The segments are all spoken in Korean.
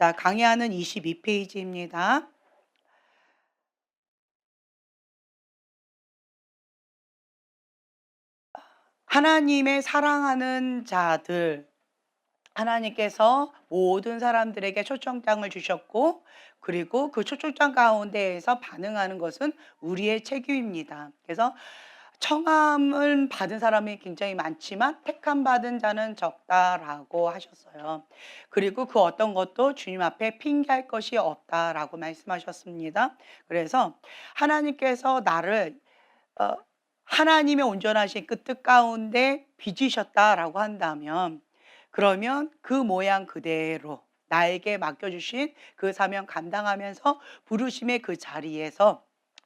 자, 강의하는 22페이지입니다. 하나님의 사랑하는 자들, 하나님께서 모든 사람들에게 초청장을 주셨고, 그리고 그 초청장 가운데에서 반응하는 것은 우리의 책임입니다. 그래서 청함을 받은 사람이 굉장히 많지만 택함 받은 자는 적다라고 하셨어요. 그리고 그 어떤 것도 주님 앞에 핑계할 것이 없다라고 말씀하셨습니다. 그래서 하나님께서 나를 어, 하나님의 온전하신 그 뜻 가운데 빚으셨다라고 한다면, 그러면 그 모양 그대로 나에게 맡겨주신 그 사명 감당하면서 부르심의 그 자리에서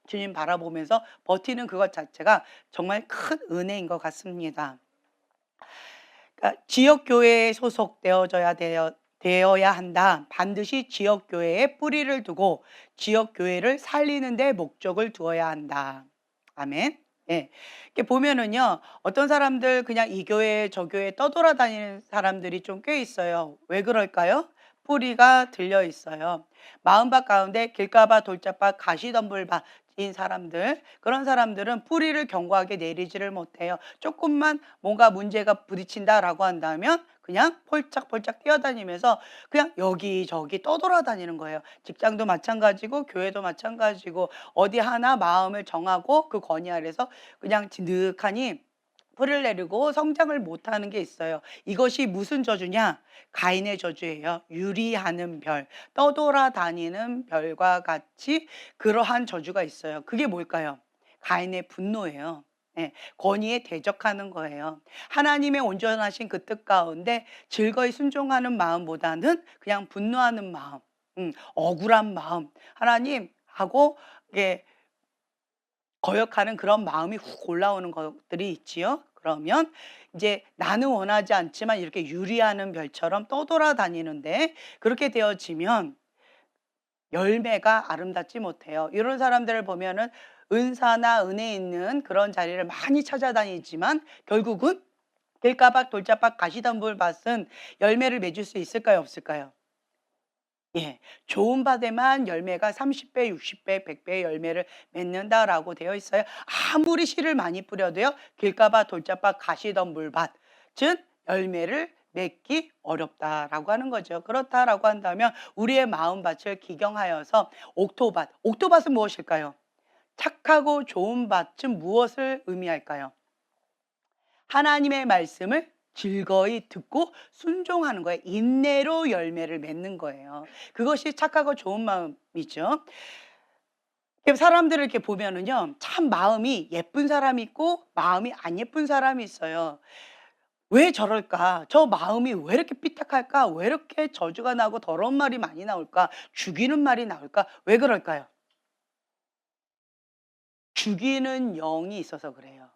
주님 바라보면서 버티는 그것 자체가 정말 큰 은혜인 것 같습니다. 그러니까 지역교회에 되어야 한다. 반드시 지역교회에 뿌리를 두고 지역교회를 살리는 데 목적을 두어야 한다. 아멘. 예. 이렇게 보면은요, 어떤 사람들 그냥 이 교회 저 교회 떠돌아다니는 사람들이 좀 꽤 있어요. 왜 그럴까요? 뿌리가 들려 있어요. 마음밭 가운데 길가밭 돌짝밭 가시덤불밭인 사람들, 그런 사람들은 뿌리를 견고하게 내리지를 못해요. 조금만 뭔가 문제가 부딪힌다라고 한다면 그냥 폴짝폴짝 뛰어다니면서 그냥 여기저기 떠돌아다니는 거예요. 직장도 마찬가지고 교회도 마찬가지고, 어디 하나 마음을 정하고 그 권위 아래서 그냥 진득하니 풀을 내리고 성장을 못하는 게 있어요. 이것이 무슨 저주냐? 가인의 저주예요. 유리하는 별, 떠돌아다니는 별과 같이 그러한 저주가 있어요. 그게 뭘까요? 가인의 분노예요. 예, 권위에 대적하는 거예요. 하나님의 온전하신 그 뜻 가운데 즐거이 순종하는 마음보다는 그냥 분노하는 마음, 억울한 마음, 하나님하고 이게 거역하는 그런 마음이 훅 올라오는 것들이 있지요. 그러면 이제 나는 원하지 않지만 이렇게 유리하는 별처럼 떠돌아다니는데, 그렇게 되어지면 열매가 아름답지 못해요. 이런 사람들을 보면은 은사나 은혜 있는 그런 자리를 많이 찾아다니지만 결국은 길가박 돌짝박 가시덤불밭은 열매를 맺을 수 있을까요, 없을까요? 예. 좋은 밭에만 열매가 30배, 60배, 100배의 열매를 맺는다라고 되어 있어요. 아무리 씨를 많이 뿌려도요, 길가밭, 돌짝밭, 가시덤불밭은 열매를 맺기 어렵다라고 하는 거죠. 그렇다라고 한다면 우리의 마음밭을 기경하여서 옥토밭, 옥토밭은 무엇일까요? 착하고 좋은 밭은 무엇을 의미할까요? 하나님의 말씀을 즐거이 듣고 순종하는 거예요. 인내로 열매를 맺는 거예요. 그것이 착하고 좋은 마음이죠. 사람들을 이렇게 보면은요, 참 마음이 예쁜 사람이 있고 마음이 안 예쁜 사람이 있어요. 왜 저럴까? 저 마음이 왜 이렇게 삐딱할까? 왜 이렇게 저주가 나고 더러운 말이 많이 나올까? 죽이는 말이 나올까? 왜 그럴까요? 죽이는 영이 있어서 그래요.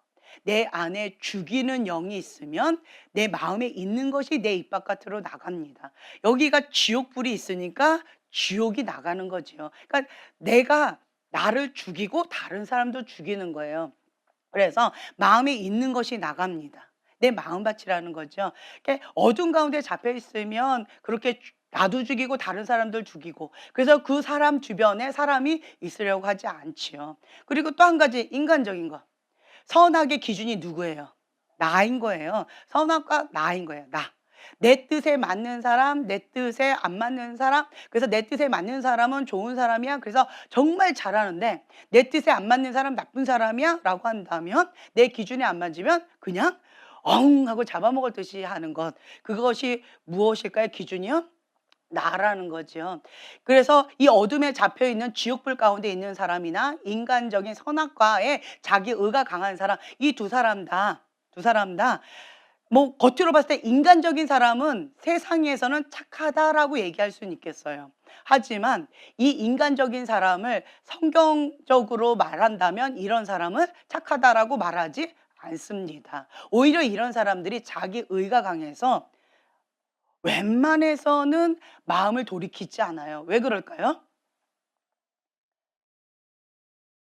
내 안에 죽이는 영이 있으면 내 마음에 있는 것이 내 입 바깥으로 나갑니다. 여기가 지옥불이 있으니까 지옥이 나가는 거지요. 그러니까 내가 나를 죽이고 다른 사람도 죽이는 거예요. 그래서 마음에 있는 것이 나갑니다. 내 마음밭이라는 거죠. 어둠 가운데 잡혀 있으면 그렇게 나도 죽이고 다른 사람들 죽이고, 그래서 그 사람 주변에 사람이 있으려고 하지 않지요. 그리고 또 한 가지 인간적인 거. 선악의 기준이 누구예요? 나인 거예요. 선악과 나인 거예요. 나. 내 뜻에 맞는 사람, 내 뜻에 안 맞는 사람. 그래서 내 뜻에 맞는 사람은 좋은 사람이야. 그래서 정말 잘하는데 내 뜻에 안 맞는 사람 나쁜 사람이야 라고 한다면, 내 기준에 안 맞으면 그냥 엉 하고 잡아먹을 듯이 하는 것. 그것이 무엇일까요? 기준이요? 나라는 거죠. 그래서 이 어둠에 잡혀 있는 지옥불 가운데 있는 사람이나 인간적인 선악과에 자기 의가 강한 사람, 이 두 사람 다 뭐 겉으로 봤을 때 인간적인 사람은 세상에서는 착하다라고 얘기할 수는 있겠어요. 하지만 이 인간적인 사람을 성경적으로 말한다면 이런 사람은 착하다라고 말하지 않습니다. 오히려 이런 사람들이 자기 의가 강해서 웬만해서는 마음을 돌이키지 않아요. 왜 그럴까요?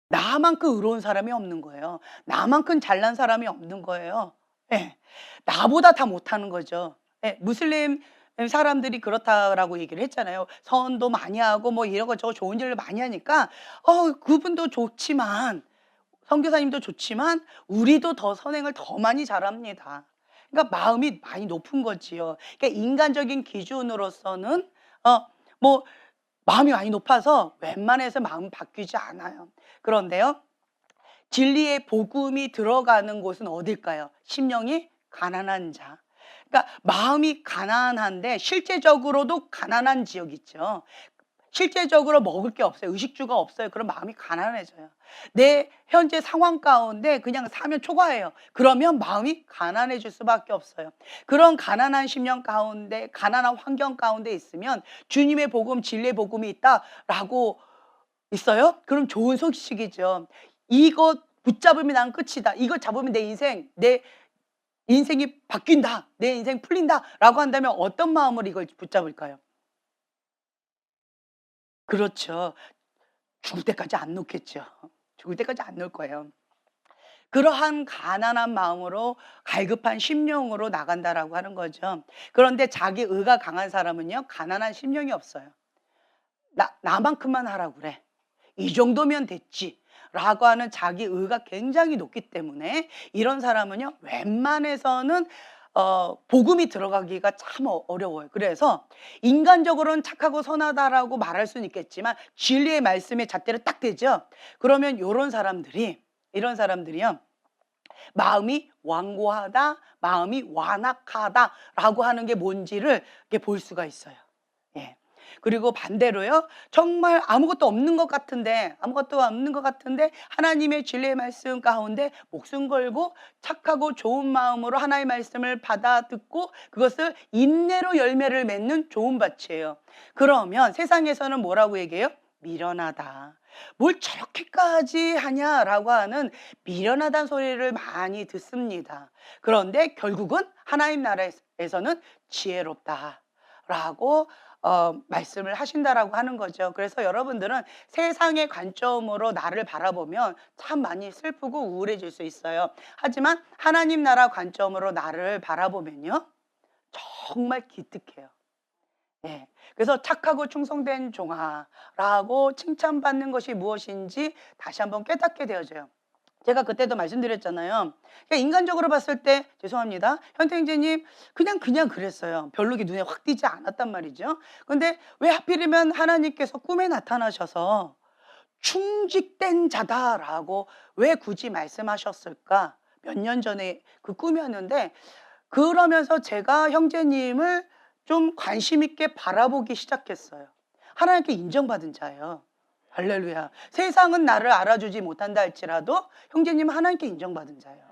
나만큼 의로운 사람이 없는 거예요. 나만큼 잘난 사람이 없는 거예요. 예. 나보다 다 못하는 거죠. 예. 무슬림 사람들이 그렇다라고 얘기를 했잖아요. 선도 많이 하고 뭐 이런 거 저거 좋은 일을 많이 하니까 그분도 좋지만 선교사님도 좋지만 우리도 더 선행을 더 많이 잘합니다. 그러니까 마음이 많이 높은 거지요. 그러니까 인간적인 기준으로서는 뭐 마음이 많이 높아서 웬만해서 마음 바뀌지 않아요. 그런데요, 진리의 복음이 들어가는 곳은 어딜까요? 심령이 가난한 자. 그러니까 마음이 가난한데 실제적으로도 가난한 지역 있죠. 실제적으로 먹을 게 없어요. 의식주가 없어요. 그럼 마음이 가난해져요. 내 현재 상황 가운데 그냥 사면 초과해요. 그러면 마음이 가난해질 수밖에 없어요. 그런 가난한 심령 가운데, 가난한 환경 가운데 있으면 주님의 복음, 진리의 복음이 있다라고 있어요? 그럼 좋은 소식이죠. 이것 붙잡으면 난 끝이다. 이걸 잡으면 내 인생이 바뀐다. 내 인생 풀린다라고 한다면 어떤 마음으로 이걸 붙잡을까요? 그렇죠. 죽을 때까지 안 놓겠죠. 죽을 때까지 안 놓을 거예요. 그러한 가난한 마음으로 갈급한 심령으로 나간다라고 하는 거죠. 그런데 자기 의가 강한 사람은요, 가난한 심령이 없어요. 나만큼만 하라고 그래. 이 정도면 됐지. 라고 하는 자기 의가 굉장히 높기 때문에 이런 사람은요, 웬만해서는 복음이 들어가기가 참 어려워요. 그래서 인간적으로는 착하고 선하다라고 말할 수는 있겠지만 진리의 말씀에 잣대를 딱 대죠. 그러면 이런 사람들이요, 마음이 완고하다, 마음이 완악하다라고 하는 게 뭔지를 이렇게 볼 수가 있어요. 예. 그리고 반대로요, 정말 아무것도 없는 것 같은데 하나님의 진리의 말씀 가운데 목숨 걸고 착하고 좋은 마음으로 하나님의 말씀을 받아 듣고 그것을 인내로 열매를 맺는 좋은 밭이에요. 그러면 세상에서는 뭐라고 얘기해요? 미련하다. 뭘 저렇게까지 하냐라고 하는 미련하다는 소리를 많이 듣습니다. 그런데 결국은 하나님 나라에서는 지혜롭다라고 말씀을 하신다라고 하는 거죠. 그래서 여러분들은 세상의 관점으로 나를 바라보면 참 많이 슬프고 우울해질 수 있어요. 하지만 하나님 나라 관점으로 나를 바라보면요, 정말 기특해요. 예. 그래서 착하고 충성된 종아라고 칭찬받는 것이 무엇인지 다시 한번 깨닫게 되어져요. 제가 그때도 말씀드렸잖아요. 그러니까 인간적으로 봤을 때 죄송합니다. 현태형제님 그냥 그랬어요. 별로 눈에 확 띄지 않았단 말이죠. 근데 왜 하필이면 하나님께서 꿈에 나타나셔서 충직된 자다라고 왜 굳이 말씀하셨을까? 몇 년 전에 그 꿈이었는데, 그러면서 제가 형제님을 좀 관심 있게 바라보기 시작했어요. 하나님께 인정받은 자예요. 할렐루야. 세상은 나를 알아주지 못한다 할지라도 형제님은 하나님께 인정받은 자예요.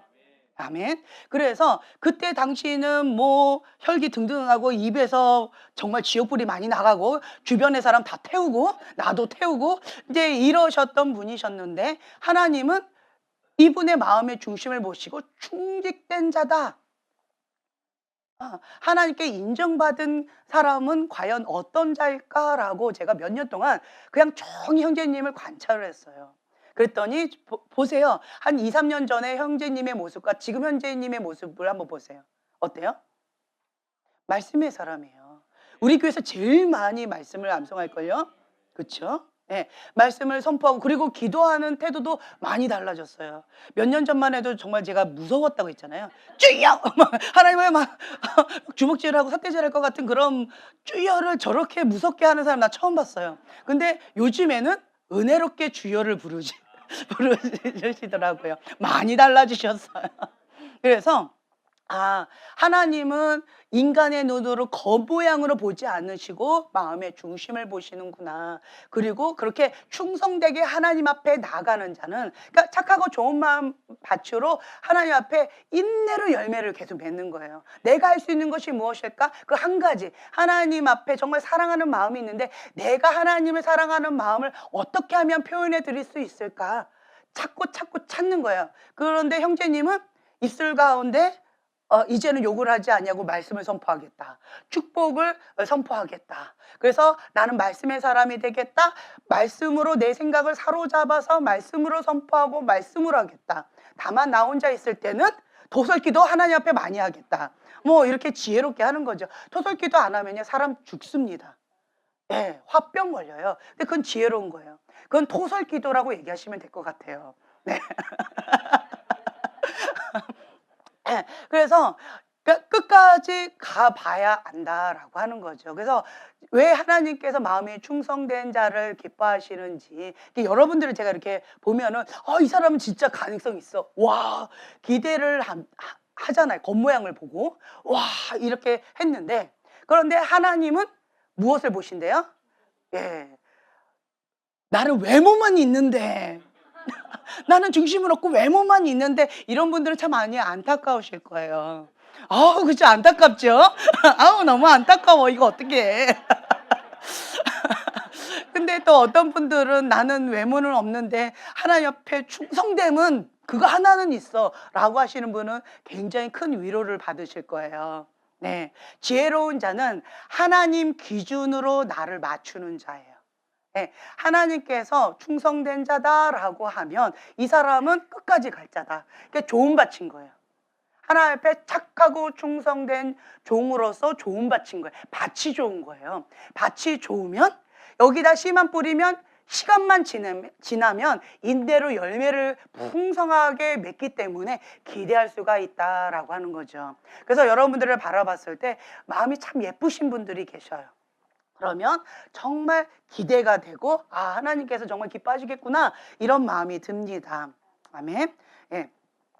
아멘. 그래서 그때 당시는 뭐 혈기 등등하고 입에서 정말 지옥불이 많이 나가고 주변의 사람 다 태우고 나도 태우고 이제 이러셨던 분이셨는데, 하나님은 이분의 마음의 중심을 보시고 충직된 자다, 하나님께 인정받은 사람은 과연 어떤 자일까라고 제가 몇 년 동안 그냥 종이 형제님을 관찰을 했어요. 그랬더니 보세요. 한 2, 3년 전에 형제님의 모습과 지금 형제님의 모습을 한번 보세요. 어때요? 말씀의 사람이에요. 우리 교회에서 제일 많이 말씀을 암송할걸요? 그쵸? 예, 말씀을 선포하고 그리고 기도하는 태도도 많이 달라졌어요. 몇 년 전만 해도 정말 제가 무서웠다고 했잖아요. 주여! 하나님을 막 주먹질하고 삿대질할 것 같은 그런 주여를 저렇게 무섭게 하는 사람 나 처음 봤어요. 근데 요즘에는 은혜롭게 주여를 부르시더라고요. 많이 달라지셨어요. 그래서 하나님은 인간의 눈으로 겉모양으로 보지 않으시고 마음의 중심을 보시는구나. 그리고 그렇게 충성되게 하나님 앞에 나가는 자는, 그러니까 착하고 좋은 마음 밭으로 하나님 앞에 인내로 열매를 계속 맺는 거예요. 내가 할 수 있는 것이 무엇일까? 그 한 가지, 하나님 앞에 정말 사랑하는 마음이 있는데 내가 하나님을 사랑하는 마음을 어떻게 하면 표현해 드릴 수 있을까? 찾고 찾는 거예요. 그런데 형제님은 입술 가운데 이제는 욕을 하지 않냐고 말씀을 선포하겠다. 축복을 선포하겠다. 그래서 나는 말씀의 사람이 되겠다. 말씀으로 내 생각을 사로잡아서 말씀으로 선포하고 말씀으로 하겠다. 다만 나 혼자 있을 때는 도설기도 하나님 앞에 많이 하겠다. 뭐 이렇게 지혜롭게 하는 거죠. 토설기도 안 하면요 사람 죽습니다. 예. 화병 걸려요. 근데 그건 지혜로운 거예요. 그건 토설기도라고 얘기하시면 될 것 같아요. 네. 예. 그래서 끝까지 가 봐야 안다라고 하는 거죠. 그래서 왜 하나님께서 마음이 충성된 자를 기뻐하시는지 여러분들을 제가 이렇게 보면은 이 사람은 진짜 가능성 있어. 와 기대를 하잖아요. 겉모양을 보고. 와 이렇게 했는데 그런데 하나님은 무엇을 보신대요? 예. 나는 외모만 있는데 나는 중심은 없고 외모만 있는데 이런 분들은 참 많이 안타까우실 거예요. 아우 그죠 안타깝죠? 아우 너무 안타까워 이거 어떡해. 근데 또 어떤 분들은 나는 외모는 없는데 하나님 옆에 충성됨은 그거 하나는 있어 라고 하시는 분은 굉장히 큰 위로를 받으실 거예요. 네, 지혜로운 자는 하나님 기준으로 나를 맞추는 자예요. 네, 하나님께서 충성된 자다라고 하면 이 사람은 끝까지 갈 자다. 그러니까 좋은 밭인 거예요. 하나님 앞에 착하고 충성된 종으로서 좋은 밭인 거예요. 밭이 좋은 거예요. 밭이 좋으면 여기다 씨만 뿌리면 시간만 지나면 인대로 열매를 풍성하게 맺기 때문에 기대할 수가 있다라고 하는 거죠. 그래서 여러분들을 바라봤을 때 마음이 참 예쁘신 분들이 계셔요. 그러면 정말 기대가 되고 하나님께서 정말 기뻐하시겠구나 이런 마음이 듭니다. 아멘. 예.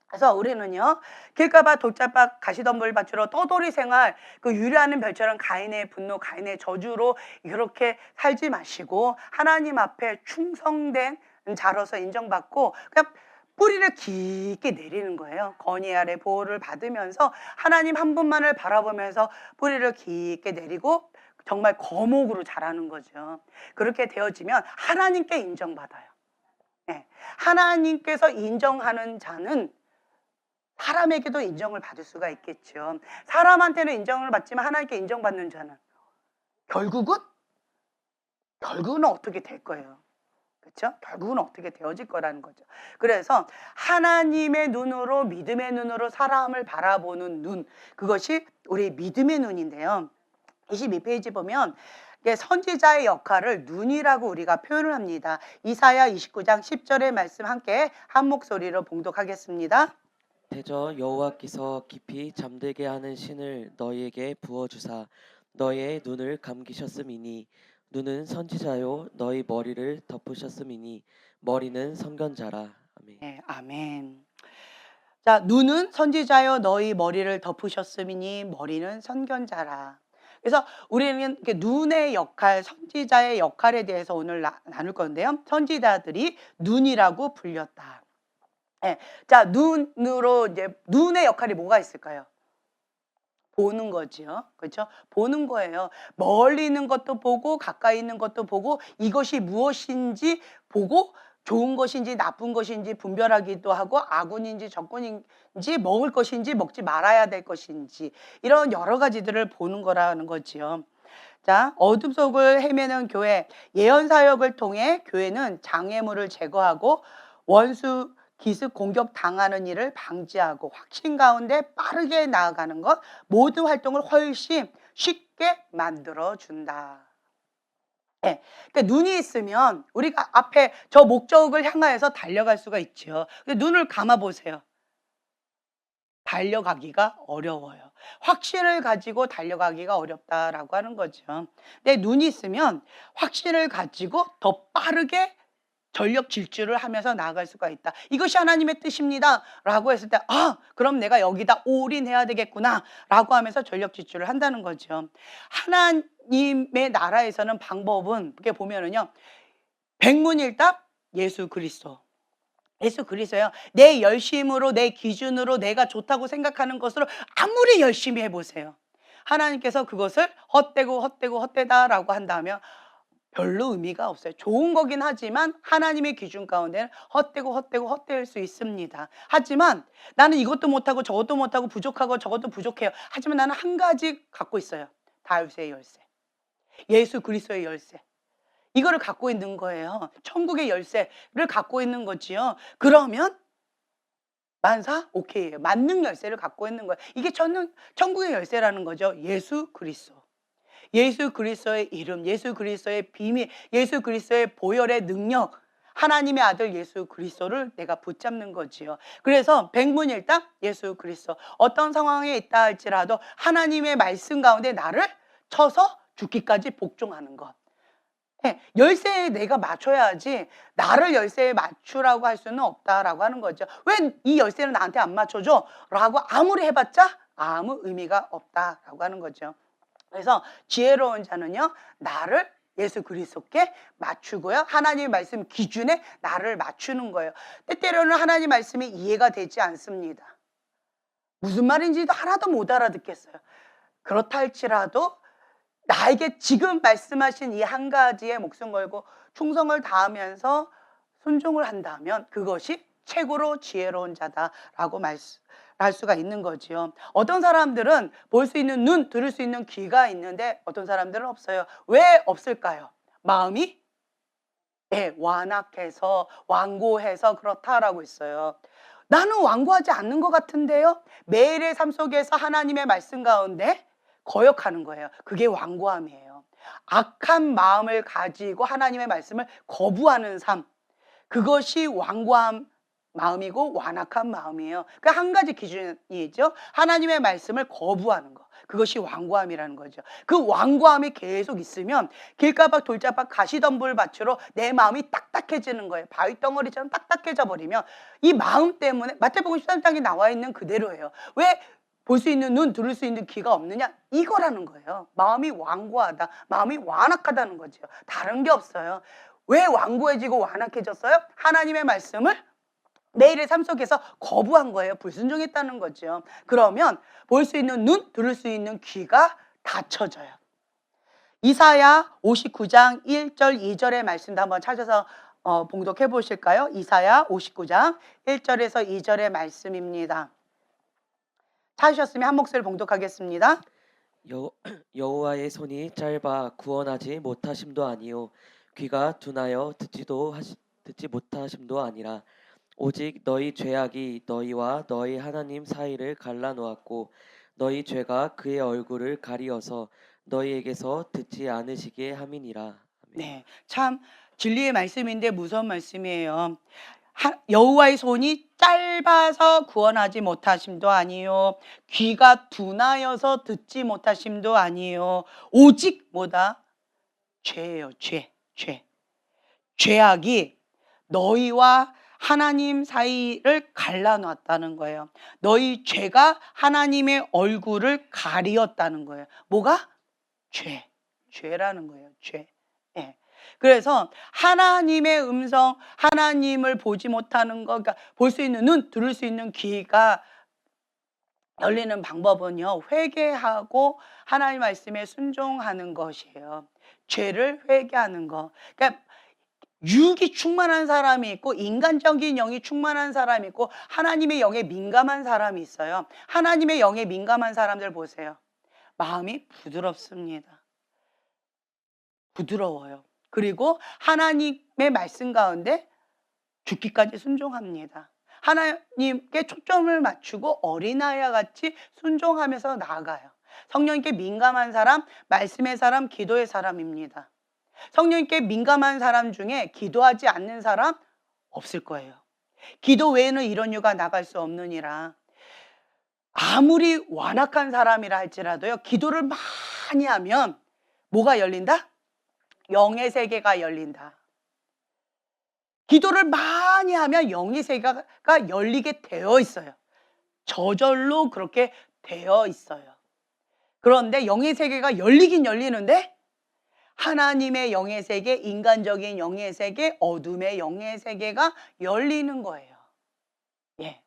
그래서 우리는요 길가밭 돌짝밭 가시덤불 밭으로 떠돌이 생활 그 유리하는 별처럼 가인의 분노 가인의 저주로 이렇게 살지 마시고 하나님 앞에 충성된 자로서 인정받고 그냥 뿌리를 깊게 내리는 거예요. 건의 아래 보호를 받으면서 하나님 한 분만을 바라보면서 뿌리를 깊게 내리고 정말 거목으로 자라는 거죠. 그렇게 되어지면 하나님께 인정받아요. 네. 하나님께서 인정하는 자는 사람에게도 인정을 받을 수가 있겠죠. 사람한테는 인정을 받지만 하나님께 인정받는 자는 결국은 어떻게 될 거예요. 그렇죠? 결국은 어떻게 되어질 거라는 거죠. 그래서 하나님의 눈으로 믿음의 눈으로 사람을 바라보는 눈 그것이 우리 믿음의 눈인데요. 22페이지 보면 선지자의 역할을 눈이라고 우리가 표현을 합니다. 이사야 29장 10절의 말씀 함께 한 목소리로 봉독하겠습니다. 대저 여호와께서 깊이 잠들게 하는 신을 너희에게 부어주사 너희의 눈을 감기셨음이니 눈은 선지자요 너희 머리를 덮으셨음이니 머리는 선견자라. 아멘. 네, 아멘. 자, 눈은 선지자여 너희 머리를 덮으셨음이니 머리는 선견자라. 그래서 우리는 이렇게 눈의 역할, 선지자의 역할에 대해서 오늘 나눌 건데요. 선지자들이 눈이라고 불렸다. 네. 자, 눈으로 이제 눈의 역할이 뭐가 있을까요? 보는 거죠. 그렇죠? 보는 거예요. 멀리 있는 것도 보고 가까이 있는 것도 보고 이것이 무엇인지 보고 좋은 것인지 나쁜 것인지 분별하기도 하고 아군인지 적군인지 먹을 것인지 먹지 말아야 될 것인지 이런 여러 가지들을 보는 거라는 거지요. 자, 어둠 속을 헤매는 교회 예언 사역을 통해 교회는 장애물을 제거하고 원수 기습 공격 당하는 일을 방지하고 확신 가운데 빠르게 나아가는 것 모든 활동을 훨씬 쉽게 만들어 준다. 네. 그러니까 눈이 있으면 우리가 앞에 저 목적을 향하여서 달려갈 수가 있죠. 근데 눈을 감아 보세요. 달려가기가 어려워요. 확신을 가지고 달려가기가 어렵다라고 하는 거죠. 근데 눈이 있으면 확신을 가지고 더 빠르게 전력 질주를 하면서 나아갈 수가 있다. 이것이 하나님의 뜻입니다. 라고 했을 때 그럼 내가 여기다 올인해야 되겠구나 라고 하면서 전력 질주를 한다는 거죠. 하나님의 나라에서는 방법은 이렇게 보면은요. 백문일답 예수 그리스도. 예수 그리스도요. 내 열심으로 내 기준으로 내가 좋다고 생각하는 것으로 아무리 열심히 해보세요. 하나님께서 그것을 헛되다라고 한다면 별로 의미가 없어요. 좋은 거긴 하지만 하나님의 기준 가운데는 헛되을 수 있습니다. 하지만 나는 이것도 못하고 저것도 못하고 부족하고 저것도 부족해요. 하지만 나는 한 가지 갖고 있어요. 다윗의 열쇠. 예수 그리스도의 열쇠. 이거를 갖고 있는 거예요. 천국의 열쇠를 갖고 있는 거지요. 그러면 만사? 오케이예요. 만능 열쇠를 갖고 있는 거예요. 이게 저는 천국의 열쇠라는 거죠. 예수 그리스도. 예수 그리스도의 이름, 예수 그리스도의 비밀, 예수 그리스도의 보혈의 능력, 하나님의 아들 예수 그리스도를 내가 붙잡는 거지요. 그래서 백문일답 예수 그리스도. 어떤 상황에 있다 할지라도 하나님의 말씀 가운데 나를 쳐서 죽기까지 복종하는 것. 예, 열쇠에 내가 맞춰야지 나를 열쇠에 맞추라고 할 수는 없다라고 하는 거죠. 왜 이 열쇠는 나한테 안 맞춰줘? 라고 아무리 해봤자 아무 의미가 없다라고 하는 거죠. 그래서 지혜로운 자는요, 나를 예수 그리스도께 맞추고요, 하나님의 말씀 기준에 나를 맞추는 거예요. 때때로는 하나님 말씀이 이해가 되지 않습니다. 무슨 말인지도 하나도 못 알아듣겠어요. 그렇다 할지라도 나에게 지금 말씀하신 이 한 가지에 목숨 걸고 충성을 다하면서 순종을 한다면 그것이 최고로 지혜로운 자다라고 말할 수가 있는 거지요. 어떤 사람들은 볼 수 있는 눈, 들을 수 있는 귀가 있는데 어떤 사람들은 없어요. 왜 없을까요? 마음이 완악해서, 완고해서 그렇다라고 있어요. 나는 완고하지 않는 것 같은데요? 매일의 삶 속에서 하나님의 말씀 가운데 거역하는 거예요. 그게 완고함이에요. 악한 마음을 가지고 하나님의 말씀을 거부하는 삶, 그것이 완고한 마음이고 완악한 마음이에요. 그 한 가지 기준이죠. 하나님의 말씀을 거부하는 거. 그것이 완고함이라는 거죠. 그 완고함이 계속 있으면 길가박 돌자박 가시덤불 밭으로 내 마음이 딱딱해지는 거예요. 바위덩어리처럼 딱딱해져 버리면 이 마음 때문에 마태복음 13장에 나와 있는 그대로예요. 왜 볼 수 있는 눈, 들을 수 있는 귀가 없느냐? 이거라는 거예요. 마음이 완고하다, 마음이 완악하다는 거죠. 다른 게 없어요. 왜 완고해지고 완악해졌어요? 하나님의 말씀을 매일의 삶 속에서 거부한 거예요. 불순종했다는 거죠. 그러면 볼 수 있는 눈, 들을 수 있는 귀가 닫혀져요. 이사야 59장 1절 2절의 말씀도 한번 찾아서 봉독해 보실까요? 이사야 59장 1절에서 2절의 말씀입니다. 찾으셨으면 한 목소리 봉독하겠습니다. 여호와의 손이 짧아 구원하지 못하심도 아니요 귀가 둔하여 듣지 못하심도 아니라 오직 너희 죄악이 너희와 너희 하나님 사이를 갈라놓았고 너희 죄가 그의 얼굴을 가리어서 너희에게서 듣지 않으시게 함이니라. 아멘. 네, 참 진리의 말씀인데 무서운 말씀이에요. 여호와의 손이 짧아서 구원하지 못하심도 아니요 귀가 둔하여서 듣지 못하심도 아니요 오직 뭐다? 죄예요. 죄. 죄악이 너희와 하나님 사이를 갈라놨다는 거예요. 너희 죄가 하나님의 얼굴을 가리었다는 거예요. 뭐가? 죄라는 거예요. 죄. 예. 그래서 하나님의 음성, 하나님을 보지 못하는 거, 그러니까 볼 수 있는 눈, 들을 수 있는 귀가 열리는 방법은요, 회개하고 하나님 말씀에 순종하는 것이에요. 죄를 회개하는 거. 그러니까 육이 충만한 사람이 있고 인간적인 영이 충만한 사람이 있고 하나님의 영에 민감한 사람이 있어요. 하나님의 영에 민감한 사람들 보세요. 마음이 부드럽습니다. 부드러워요. 그리고 하나님의 말씀 가운데 죽기까지 순종합니다. 하나님께 초점을 맞추고 어린아이와 같이 순종하면서 나아가요. 성령님께 민감한 사람, 말씀의 사람, 기도의 사람입니다. 성령님께 민감한 사람 중에 기도하지 않는 사람 없을 거예요. 기도 외에는 이런 유가 나갈 수 없느니라. 아무리 완악한 사람이라 할지라도요, 기도를 많이 하면 뭐가 열린다? 영의 세계가 열린다. 기도를 많이 하면 영의 세계가 열리게 되어 있어요. 저절로 그렇게 되어 있어요. 그런데 영의 세계가 열리긴 열리는데 하나님의 영의 세계, 인간적인 영의 세계, 어둠의 영의 세계가 열리는 거예요. 예.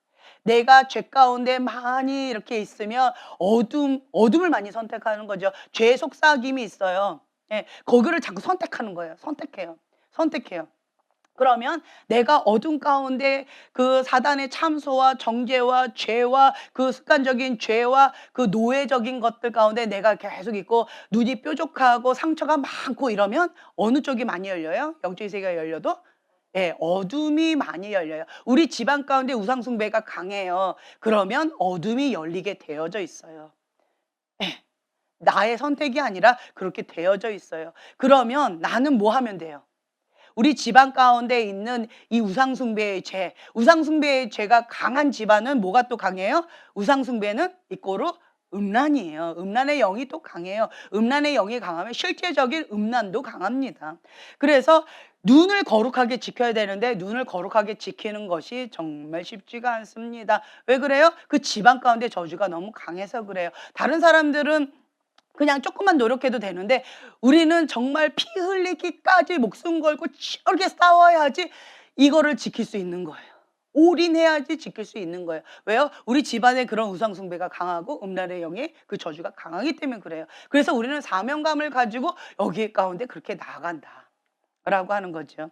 내가 죄 가운데 많이 이렇게 있으면 어둠을 많이 선택하는 거죠. 죄의 속삭임이 있어요. 예. 거기를 자꾸 선택하는 거예요. 선택해요. 그러면 내가 어둠 가운데 그 사단의 참소와 정죄와 죄와 그 습관적인 죄와 그 노예적인 것들 가운데 내가 계속 있고 눈이 뾰족하고 상처가 많고 이러면 어느 쪽이 많이 열려요? 영적인 세계가 열려도 예, 어둠이 많이 열려요. 우리 집안 가운데 우상 숭배가 강해요. 그러면 어둠이 열리게 되어져 있어요. 예. 나의 선택이 아니라 그렇게 되어져 있어요. 그러면 나는 뭐 하면 돼요? 우리 집안 가운데 있는 이 우상숭배의 죄, 우상숭배의 죄가 강한 집안은 뭐가 또 강해요? 우상숭배는 이꼬로 음란이에요. 음란의 영이 또 강해요. 음란의 영이 강하면 실제적인 음란도 강합니다. 그래서 눈을 거룩하게 지켜야 되는데 눈을 거룩하게 지키는 것이 정말 쉽지가 않습니다. 왜 그래요? 그 집안 가운데 저주가 너무 강해서 그래요. 다른 사람들은 그냥 조금만 노력해도 되는데 우리는 정말 피 흘리기까지 목숨 걸고 치열하게 싸워야지 이거를 지킬 수 있는 거예요. 올인해야지 지킬 수 있는 거예요. 왜요? 우리 집안에 그런 우상 숭배가 강하고 음란의 영의 그 저주가 강하기 때문에 그래요. 그래서 우리는 사명감을 가지고 여기 가운데 그렇게 나아간다라고 하는 거죠.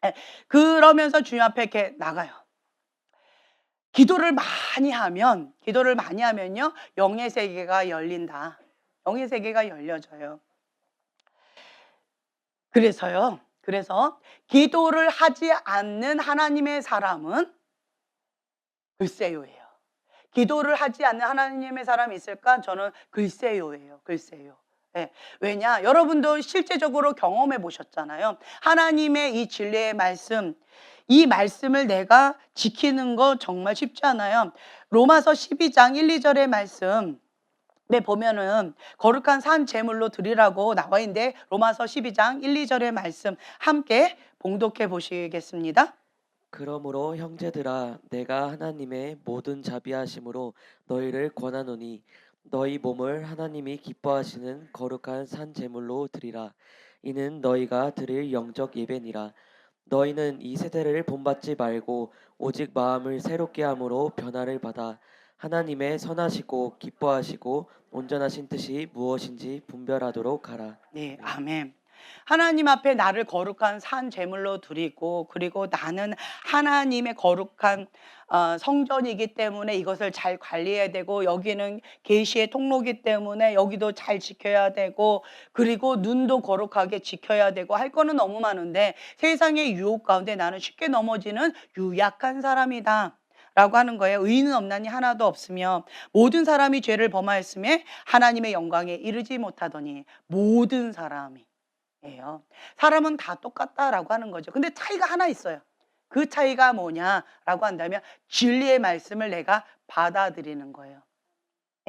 예, 그러면서 주님 앞에 이렇게 나가요. 기도를 많이 하면요 영의 세계가 열린다. 영의 세계가 열려져요. 그래서 기도를 하지 않는 하나님의 사람은 글쎄요예요. 기도를 하지 않는 하나님의 사람이 있을까? 저는 글쎄요예요. 글쎄요. 예. 왜냐? 여러분도 실제적으로 경험해 보셨잖아요. 하나님의 이 진리의 말씀, 이 말씀을 내가 지키는 거 정말 쉽지 않아요. 로마서 12장 1, 2절의 말씀 네, 보면은 거룩한 산 제물로 드리라고 나와 있는데 로마서 12장 1, 2절의 말씀 함께 봉독해 보시겠습니다. 그러므로 형제들아 내가 하나님의 모든 자비하심으로 너희를 권하노니 너희 몸을 하나님이 기뻐하시는 거룩한 산 제물로 드리라. 이는 너희가 드릴 영적 예배니라. 너희는 이 세대를 본받지 말고 오직 마음을 새롭게 함으로 변화를 받아 하나님의 선하시고 기뻐하시고 온전하신 뜻이 무엇인지 분별하도록 하라. 네, 아멘. 아멘. 하나님 앞에 나를 거룩한 산 제물로 드리고 그리고 나는 하나님의 거룩한 성전이기 때문에 이것을 잘 관리해야 되고 여기는 계시의 통로이기 때문에 여기도 잘 지켜야 되고 그리고 눈도 거룩하게 지켜야 되고 할 거는 너무 많은데 세상의 유혹 가운데 나는 쉽게 넘어지는 유약한 사람이다. 라고 하는 거예요. 의인은 없나니 하나도 없으며 모든 사람이 죄를 범하였음에 하나님의 영광에 이르지 못하더니 모든 사람이 예요. 사람은 다 똑같다라고 하는 거죠. 근데 차이가 하나 있어요. 그 차이가 뭐냐라고 한다면 진리의 말씀을 내가 받아들이는 거예요.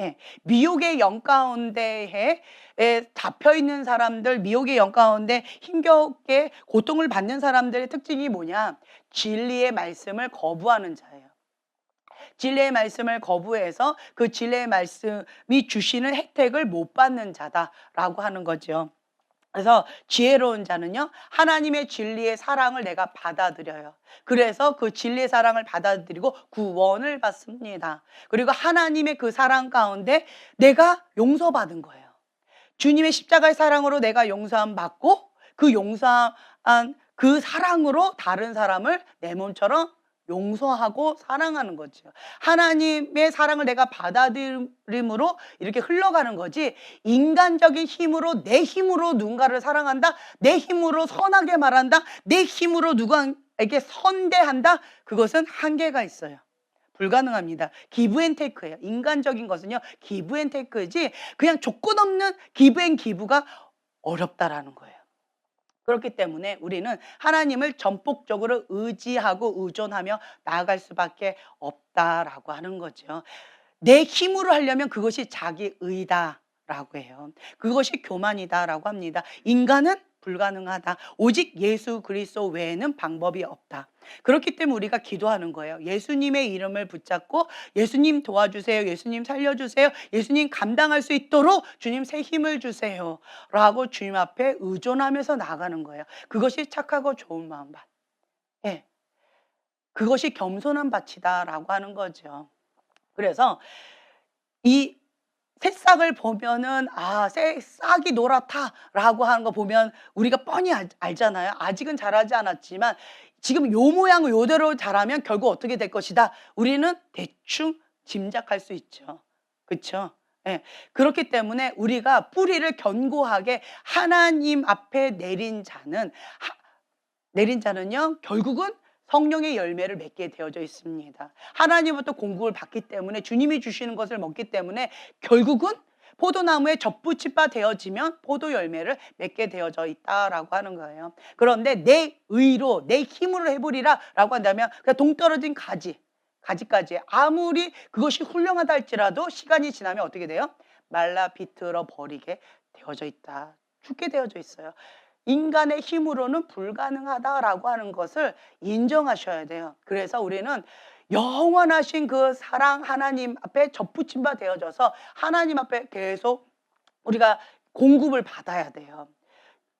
예. 미혹의 영 가운데에 잡혀 있는 사람들, 미혹의 영 가운데 힘겹게 고통을 받는 사람들의 특징이 뭐냐? 진리의 말씀을 거부하는 자예요. 진리의 말씀을 거부해서 그 진리의 말씀이 주시는 혜택을 못 받는 자다라고 하는 거죠. 그래서 지혜로운 자는요 하나님의 진리의 사랑을 내가 받아들여요. 그래서 그 진리의 사랑을 받아들이고 구원을 받습니다. 그리고 하나님의 그 사랑 가운데 내가 용서받은 거예요. 주님의 십자가의 사랑으로 내가 용서함 받고 그 용서한 그 사랑으로 다른 사람을 내 몸처럼 용서하고 사랑하는 거죠. 하나님의 사랑을 내가 받아들임으로 이렇게 흘러가는 거지 인간적인 힘으로 내 힘으로 누군가를 사랑한다, 내 힘으로 선하게 말한다, 내 힘으로 누구에게 선대한다, 그것은 한계가 있어요. 불가능합니다. 기브 앤 테이크예요. 인간적인 것은요 기브 앤 테이크지 그냥 조건 없는 기브 앤 기브가 어렵다라는 거예요. 그렇기 때문에 우리는 하나님을 전폭적으로 의지하고 의존하며 나아갈 수밖에 없다라고 하는 거죠. 내 힘으로 하려면 그것이 자기의다라고 해요. 그것이 교만이다라고 합니다. 인간은 불가능하다. 오직 예수 그리스도 외에는 방법이 없다. 그렇기 때문에 우리가 기도하는 거예요. 예수님의 이름을 붙잡고 예수님 도와주세요. 예수님 살려주세요. 예수님 감당할 수 있도록 주님 새 힘을 주세요. 라고 주님 앞에 의존하면서 나가는 거예요. 그것이 착하고 좋은 마음밭. 예. 그것이 겸손한 밭이다라고 하는 거죠. 그래서 이 새싹을 보면은 새싹이 노랗다라고 하는 거 보면 우리가 뻔히 알잖아요. 아직은 자라지 않았지만 지금 요 모양 요대로 자라면 결국 어떻게 될 것이다. 우리는 대충 짐작할 수 있죠. 그렇죠? 예. 그렇기 때문에 우리가 뿌리를 견고하게 하나님 앞에 내린 자는 내린 자는요, 결국은 성령의 열매를 맺게 되어져 있습니다. 하나님부터 공급을 받기 때문에, 주님이 주시는 것을 먹기 때문에 결국은 포도나무에 젖붙이바 되어지면 포도 열매를 맺게 되어져 있다라고 하는 거예요. 그런데 내 의로, 내 힘으로 해보리라 라고 한다면 그냥 동떨어진 가지까지 아무리 그것이 훌륭하다 할지라도 시간이 지나면 어떻게 돼요? 말라 비틀어 버리게 되어져 있다. 죽게 되어져 있어요. 인간의 힘으로는 불가능하다라고 하는 것을 인정하셔야 돼요. 그래서 우리는 영원하신 그 사랑 하나님 앞에 접붙임 바 되어져서 하나님 앞에 계속 우리가 공급을 받아야 돼요.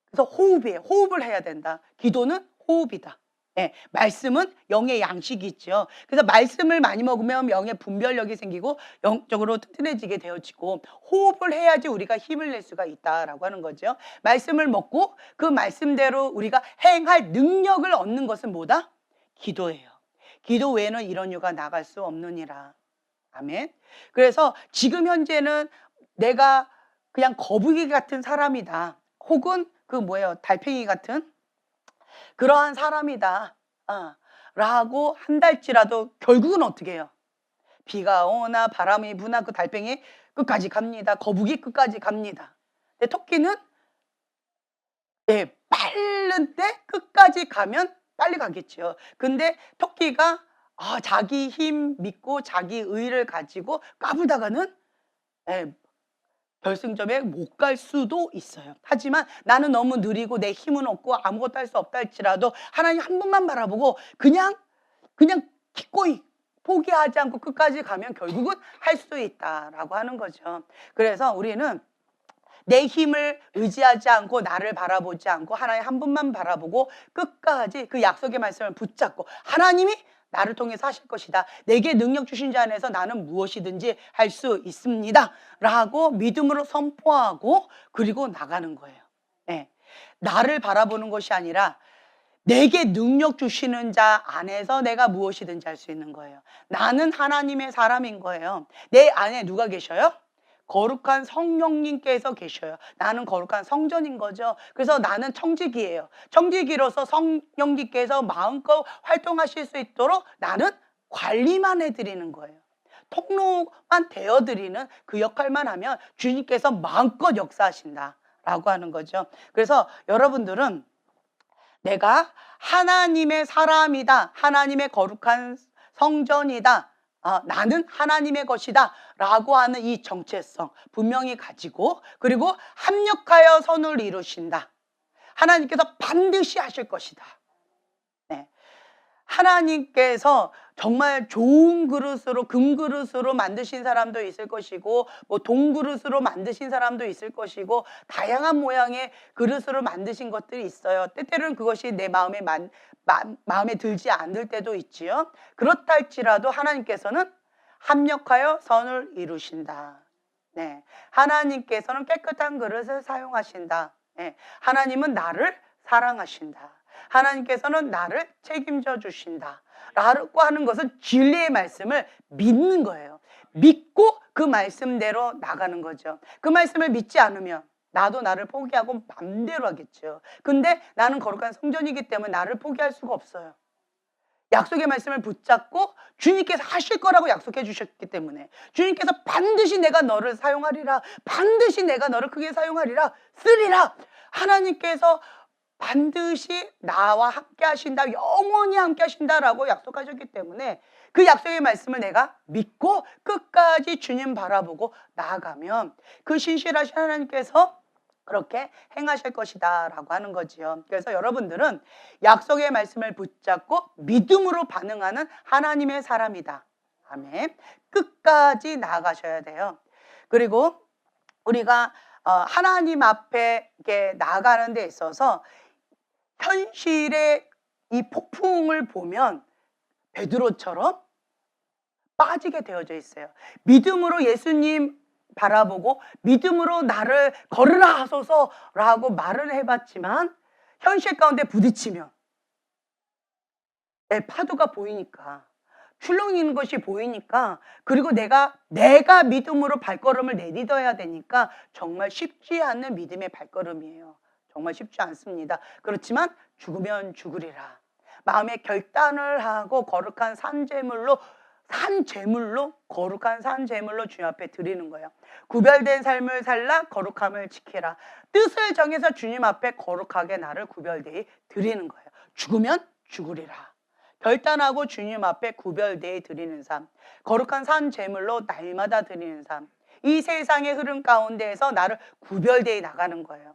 그래서 호흡을 해야 된다. 기도는 호흡이다. 예, 말씀은 영의 양식이죠. 그래서 말씀을 많이 먹으면 영의 분별력이 생기고 영적으로 튼튼해지게 되어지고, 호흡을 해야지 우리가 힘을 낼 수가 있다라고 하는 거죠. 말씀을 먹고 그 말씀대로 우리가 행할 능력을 얻는 것은 뭐다? 기도예요. 기도 외에는 이런 유가 나갈 수 없느니라. 아멘. 그래서 지금 현재는 내가 그냥 거북이 같은 사람이다, 혹은 그 뭐예요, 달팽이 같은 그러한 사람이다 라고 한달지라도 결국은 어떻게 해요? 비가 오나 바람이 부나 그 달팽이 끝까지 갑니다. 거북이 끝까지 갑니다. 근데 토끼는 빠른 때 끝까지 가면 빨리 가겠죠. 근데 토끼가 자기 힘 믿고 자기 의를 가지고 까불다가는 결승점에 못 갈 수도 있어요. 하지만 나는 너무 느리고 내 힘은 없고 아무것도 할 수 없다 할지라도 하나님 한 분만 바라보고 그냥 기꺼이 포기하지 않고 끝까지 가면 결국은 할 수 있다라고 하는 거죠. 그래서 우리는 내 힘을 의지하지 않고 나를 바라보지 않고 하나님 한 분만 바라보고 끝까지 그 약속의 말씀을 붙잡고, 하나님이 나를 통해서 하실 것이다, 내게 능력 주신 자 안에서 나는 무엇이든지 할 수 있습니다 라고 믿음으로 선포하고 그리고 나가는 거예요. 네. 나를 바라보는 것이 아니라 내게 능력 주시는 자 안에서 내가 무엇이든지 할 수 있는 거예요. 나는 하나님의 사람인 거예요. 내 안에 누가 계셔요? 거룩한 성령님께서 계셔요. 나는 거룩한 성전인 거죠. 그래서 나는 청지기예요. 청지기로서 성령님께서 마음껏 활동하실 수 있도록 나는 관리만 해드리는 거예요. 통로만 되어드리는 그 역할만 하면 주님께서 마음껏 역사하신다라고 하는 거죠. 그래서 여러분들은 내가 하나님의 사람이다, 하나님의 거룩한 성전이다, 나는 하나님의 것이다 라고 하는 이 정체성 분명히 가지고, 그리고 합력하여 선을 이루신다, 하나님께서 반드시 하실 것이다. 네. 하나님께서 정말 좋은 그릇으로, 금그릇으로 만드신 사람도 있을 것이고, 뭐 동그릇으로 만드신 사람도 있을 것이고, 다양한 모양의 그릇으로 만드신 것들이 있어요. 때때로는 그것이 내 마음에 들지 않을 때도 있지요. 그렇다 할지라도 하나님께서는 합력하여 선을 이루신다. 네. 하나님께서는 깨끗한 그릇을 사용하신다. 네. 하나님은 나를 사랑하신다. 하나님께서는 나를 책임져 주신다 라고 하는 것은 진리의 말씀을 믿는 거예요. 믿고 그 말씀대로 나가는 거죠. 그 말씀을 믿지 않으면 나도 나를 포기하고 맘대로 하겠죠. 근데 나는 거룩한 성전이기 때문에 나를 포기할 수가 없어요. 약속의 말씀을 붙잡고 주님께서 하실 거라고 약속해 주셨기 때문에, 주님께서 반드시 내가 너를 사용하리라, 반드시 내가 너를 크게 사용하리라, 쓰리라, 하나님께서 반드시 나와 함께 하신다, 영원히 함께 하신다라고 약속하셨기 때문에 그 약속의 말씀을 내가 믿고 끝까지 주님 바라보고 나아가면 그 신실하신 하나님께서 그렇게 행하실 것이다 라고 하는 거지요. 그래서 여러분들은 약속의 말씀을 붙잡고 믿음으로 반응하는 하나님의 사람이다. 아멘. 끝까지 나아가셔야 돼요. 그리고 우리가 하나님 앞에 나아가는 데 있어서 현실의 이 폭풍을 보면 베드로처럼 빠지게 되어져 있어요. 믿음으로 예수님 바라보고 믿음으로 나를 걸으라 하소서라고 말을 해봤지만 현실 가운데 부딪히면 내 파도가 보이니까, 출렁이는 것이 보이니까, 그리고 내가 믿음으로 발걸음을 내딛어야 되니까 정말 쉽지 않은 믿음의 발걸음이에요. 정말 쉽지 않습니다. 그렇지만 죽으면 죽으리라. 마음의 결단을 하고 거룩한 산제물로 거룩한 산제물로 주님 앞에 드리는 거예요. 구별된 삶을 살라 거룩함을 지키라. 뜻을 정해서 주님 앞에 거룩하게 나를 구별되이 드리는 거예요. 죽으면 죽으리라. 결단하고 주님 앞에 구별되이 드리는 삶, 거룩한 산제물로 날마다 드리는 삶, 이 세상의 흐름 가운데에서 나를 구별되이 나가는 거예요.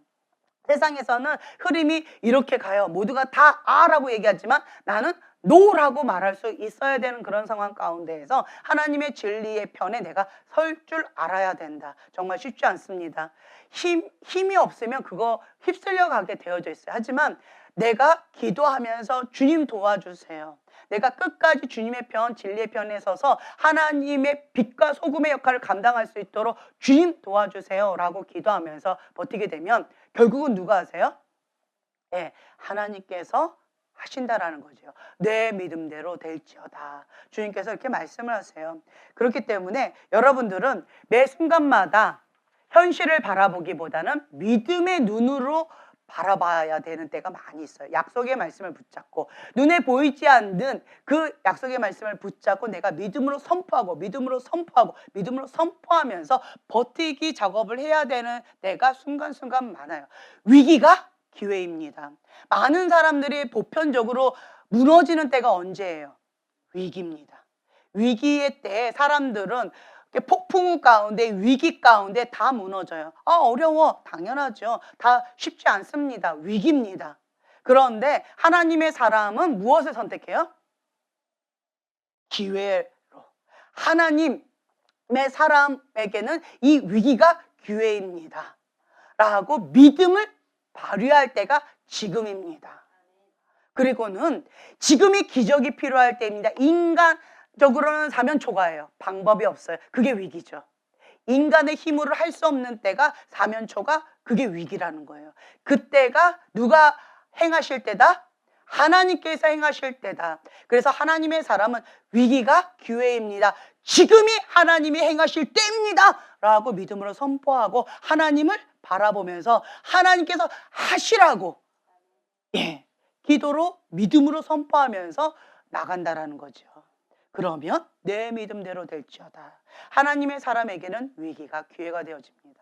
세상에서는 흐름이 이렇게 가요. 모두가 다 아라고 얘기하지만 나는 노라고 말할 수 있어야 되는 그런 상황 가운데에서 하나님의 진리의 편에 내가 설 줄 알아야 된다. 정말 쉽지 않습니다. 힘이 없으면 그거 휩쓸려 가게 되어져 있어요. 하지만 내가 기도하면서 주님 도와주세요. 내가 끝까지 주님의 편, 진리의 편에 서서 하나님의 빛과 소금의 역할을 감당할 수 있도록 주님 도와주세요 라고 기도하면서 버티게 되면 결국은 누가 하세요? 네, 하나님께서 하신다라는 거죠. 내 믿음대로 될지어다. 주님께서 이렇게 말씀을 하세요. 그렇기 때문에 여러분들은 매 순간마다 현실을 바라보기보다는 믿음의 눈으로 바라봐야 되는 때가 많이 있어요. 약속의 말씀을 붙잡고 눈에 보이지 않는 그 약속의 말씀을 붙잡고 내가 믿음으로 선포하고 믿음으로 선포하면서 버티기 작업을 해야 되는 때가 순간순간 많아요. 위기가 기회입니다. 많은 사람들이 보편적으로 무너지는 때가 언제예요? 위기입니다. 위기의 때 사람들은 폭풍우 가운데 위기 가운데 다 무너져요. 어려워. 당연하죠. 다 쉽지 않습니다. 위기입니다. 그런데 하나님의 사람은 무엇을 선택해요? 기회로. 하나님의 사람에게는 이 위기가 기회입니다. 라고 믿음을 발휘할 때가 지금입니다. 그리고는 지금이 기적이 필요할 때입니다. 인간적으로는 사면초가예요. 방법이 없어요. 그게 위기죠. 인간의 힘으로 할 수 없는 때가 사면초가, 그게 위기라는 거예요. 그때가 누가 행하실 때다? 하나님께서 행하실 때다. 그래서 하나님의 사람은 위기가 기회입니다. 지금이 하나님이 행하실 때입니다. 라고 믿음으로 선포하고 하나님을 바라보면서 하나님께서 하시라고 기도로 믿음으로 선포하면서 나간다라는 거죠. 그러면 내 믿음대로 될지어다. 하나님의 사람에게는 위기가 기회가 되어집니다.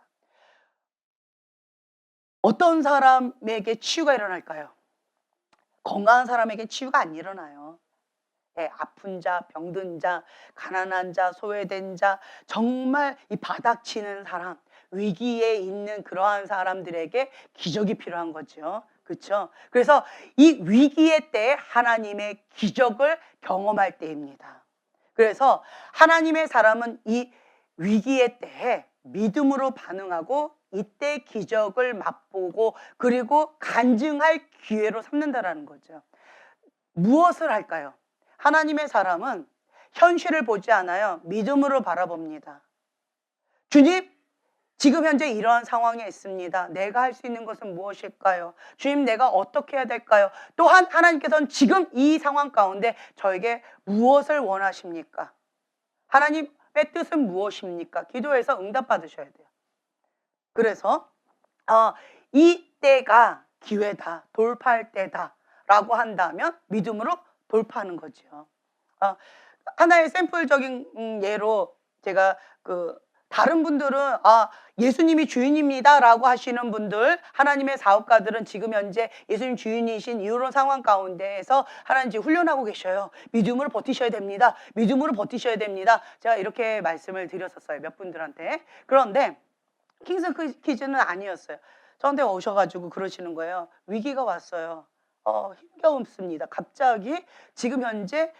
어떤 사람에게 치유가 일어날까요? 건강한 사람에게 치유가 안 일어나요. 아픈 자, 병든 자, 가난한 자, 소외된 자, 정말 이 바닥치는 사람, 위기에 있는 그러한 사람들에게 기적이 필요한 거죠. 그렇죠? 그래서 이 위기의 때에 하나님의 기적을 경험할 때입니다. 그래서 하나님의 사람은 이 위기의 때에 믿음으로 반응하고 이때 기적을 맛보고 그리고 간증할 기회로 삼는다라는 거죠. 무엇을 할까요? 하나님의 사람은 현실을 보지 않아요. 믿음으로 바라봅니다. 주님, 지금 현재 이러한 상황에 있습니다. 내가 할 수 있는 것은 무엇일까요? 주님, 내가 어떻게 해야 될까요? 또한 하나님께서는 지금 이 상황 가운데 저에게 무엇을 원하십니까? 하나님의 뜻은 무엇입니까? 기도해서 응답받으셔야 돼요. 그래서 이 때가 기회다, 돌파할 때다 라고 한다면 믿음으로 돌파하는 거죠. 하나의 샘플적인 예로 제가 다른 분들은 예수님이 주인입니다 라고 하시는 분들, 하나님의 사업가들은 지금 현재 예수님 주인이신 이런 상황 가운데에서 하나님 지금 훈련하고 계셔요. 믿음으로 버티셔야 됩니다. 믿음으로 버티셔야 됩니다. 제가 이렇게 말씀을 드렸었어요, 몇 분들한테. 그런데 킹스 퀴즈는 아니었어요. 저한테 오셔가지고 그러시는 거예요. 위기가 왔어요. 힘겨웠습니다. 갑자기 지금 현재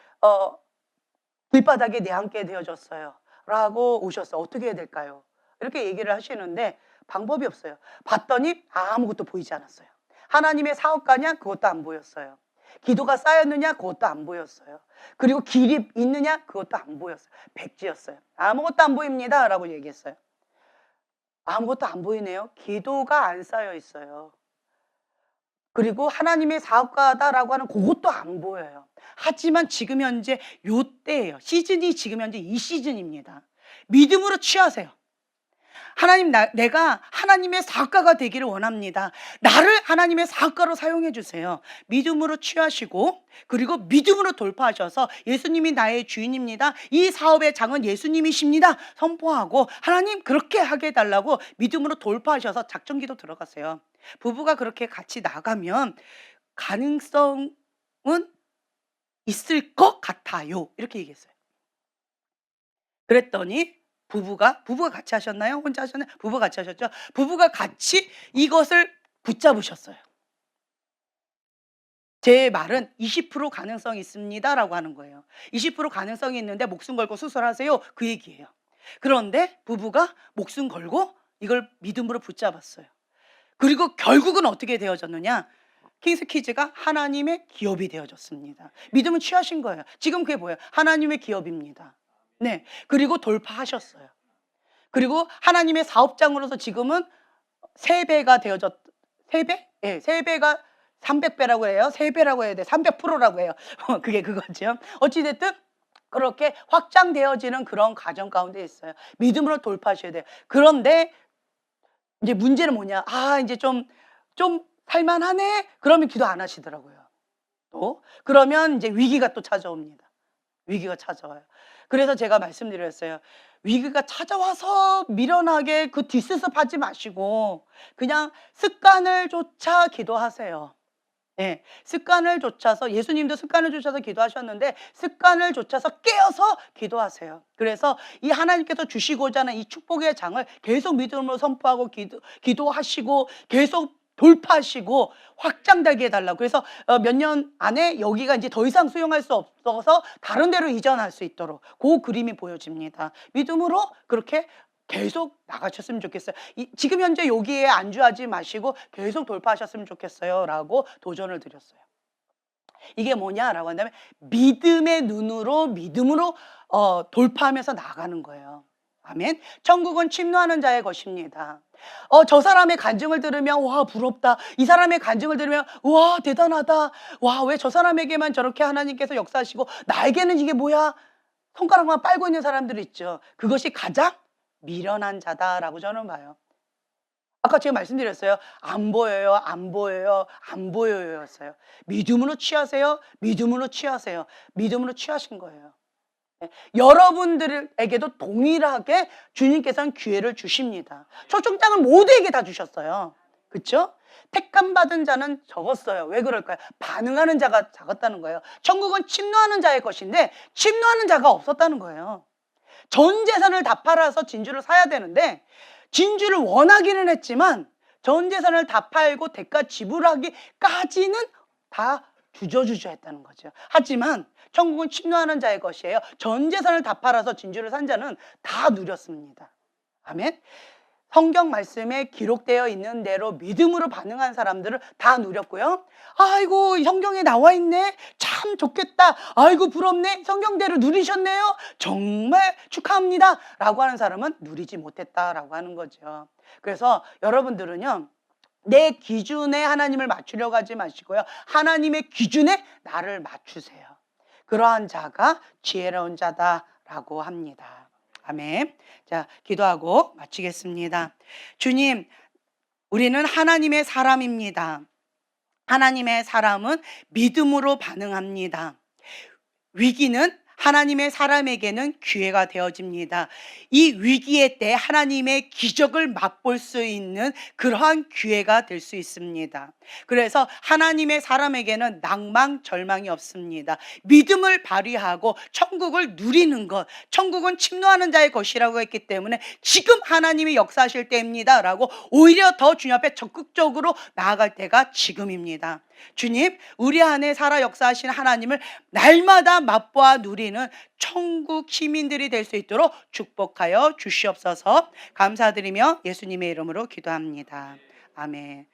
길바닥에 내앉게 되어졌어요 라고 오셨어요. 어떻게 해야 될까요? 이렇게 얘기를 하시는데 방법이 없어요. 봤더니 아무것도 보이지 않았어요. 하나님의 사업가냐? 그것도 안 보였어요. 기도가 쌓였느냐? 그것도 안 보였어요. 그리고 길이 있느냐? 그것도 안 보였어요. 백지였어요. 아무것도 안 보입니다 라고 얘기했어요. 아무것도 안 보이네요. 기도가 안 쌓여 있어요. 그리고 하나님의 사업가다라고 하는 그것도 안 보여요. 하지만 지금 현재 요때예요. 시즌이 지금 현재 이 시즌입니다. 믿음으로 취하세요. 하나님, 내가 하나님의 사업가가 되기를 원합니다. 나를 하나님의 사업가로 사용해 주세요. 믿음으로 취하시고, 그리고 믿음으로 돌파하셔서 예수님이 나의 주인입니다. 이 사업의 장은 예수님이십니다. 선포하고 하나님 그렇게 하게 해달라고 믿음으로 돌파하셔서 작전기도 들어가세요. 부부가 그렇게 같이 나가면 가능성은 있을 것 같아요. 이렇게 얘기했어요. 그랬더니 부부가 같이 하셨나요? 혼자 하셨나요? 부부가 같이 하셨죠? 부부가 같이 이것을 붙잡으셨어요. 제 말은 20% 가능성이 있습니다라고 하는 거예요. 20% 가능성이 있는데 목숨 걸고 수술하세요. 그 얘기예요. 그런데 부부가 목숨 걸고 이걸 믿음으로 붙잡았어요. 그리고 결국은 어떻게 되어졌느냐? 킹스키즈가 하나님의 기업이 되어졌습니다. 믿음은 취하신 거예요. 지금 그게 뭐예요? 하나님의 기업입니다. 네. 그리고 돌파하셨어요. 그리고 하나님의 사업장으로서 지금은 3배가 되어졌, 3배? 예, 3배가 300배라고 해요. 3배라고 해야 돼. 300%라고 해요. 그게 그거죠. 어찌됐든 그렇게 확장되어지는 그런 과정 가운데 있어요. 믿음으로 돌파하셔야 돼요. 그런데 이제 문제는 뭐냐? 이제 좀 살만하네? 그러면 기도 안 하시더라고요. 또. 그러면 이제 위기가 또 찾아옵니다. 위기가 찾아와요. 그래서 제가 말씀드렸어요. 위기가 찾아와서 미련하게 그 뒷수습하지 마시고 그냥 습관을 쫓아 기도하세요. 네, 습관을 쫓아서, 예수님도 습관을 쫓아서 기도하셨는데 습관을 쫓아서 깨어서 기도하세요. 그래서 이 하나님께서 주시고자 하는 이 축복의 장을 계속 믿음으로 선포하고 기도하시고 계속 돌파하시고 확장되게 해달라고. 그래서 몇 년 안에 여기가 이제 더 이상 수용할 수 없어서 다른 데로 이전할 수 있도록 그 그림이 보여집니다. 믿음으로 그렇게 계속 나가셨으면 좋겠어요. 지금 현재 여기에 안주하지 마시고 계속 돌파하셨으면 좋겠어요 라고 도전을 드렸어요. 이게 뭐냐라고 한다면 믿음의 눈으로, 믿음으로 돌파하면서 나가는 거예요. 아멘. 천국은 침노하는 자의 것입니다. 저 사람의 간증을 들으면 와 부럽다. 이 사람의 간증을 들으면 와 대단하다. 와 왜 저 사람에게만 저렇게 하나님께서 역사하시고 나에게는 이게 뭐야. 손가락만 빨고 있는 사람들 있죠. 그것이 가장 미련한 자다라고 저는 봐요. 아까 제가 말씀드렸어요. 안 보여요, 안 보여요, 안 보여요였어요. 믿음으로 취하세요, 믿음으로 취하세요. 믿음으로 취하신 거예요. 네. 여러분들에게도 동일하게 주님께서는 기회를 주십니다. 초청장을 모두에게 다 주셨어요. 그렇죠? 택감 받은 자는 적었어요. 왜 그럴까요? 반응하는 자가 작았다는 거예요. 천국은 침노하는 자의 것인데 침노하는 자가 없었다는 거예요. 전 재산을 다 팔아서 진주를 사야 되는데 진주를 원하기는 했지만 전 재산을 다 팔고 대가 지불하기까지는 다 주저주저 했다는 거죠. 하지만 천국은 침노하는 자의 것이에요. 전 재산을 다 팔아서 진주를 산 자는 다 누렸습니다. 아멘. 성경 말씀에 기록되어 있는 대로 믿음으로 반응한 사람들을 다 누렸고요. 아이고 성경에 나와 있네. 참 좋겠다. 아이고 부럽네. 성경대로 누리셨네요. 정말 축하합니다. 라고 하는 사람은 누리지 못했다라고 하는 거죠. 그래서 여러분들은요. 내 기준에 하나님을 맞추려고 하지 마시고요. 하나님의 기준에 나를 맞추세요. 그러한 자가 지혜로운 자다라고 합니다. 아멘. 자, 기도하고 마치겠습니다. 주님, 우리는 하나님의 사람입니다. 하나님의 사람은 믿음으로 반응합니다. 위기는 하나님의 사람에게는 기회가 되어집니다. 이 위기의 때 하나님의 기적을 맛볼 수 있는 그러한 기회가 될 수 있습니다. 그래서 하나님의 사람에게는 낭망, 절망이 없습니다. 믿음을 발휘하고 천국을 누리는 것, 천국은 침노하는 자의 것이라고 했기 때문에 지금 하나님이 역사하실 때입니다 라고 오히려 더 주님 앞에 적극적으로 나아갈 때가 지금입니다. 주님, 우리 안에 살아 역사하신 하나님을 날마다 맛보아 누리는 천국 시민들이 될 수 있도록 축복하여 주시옵소서. 감사드리며 예수님의 이름으로 기도합니다. 아멘.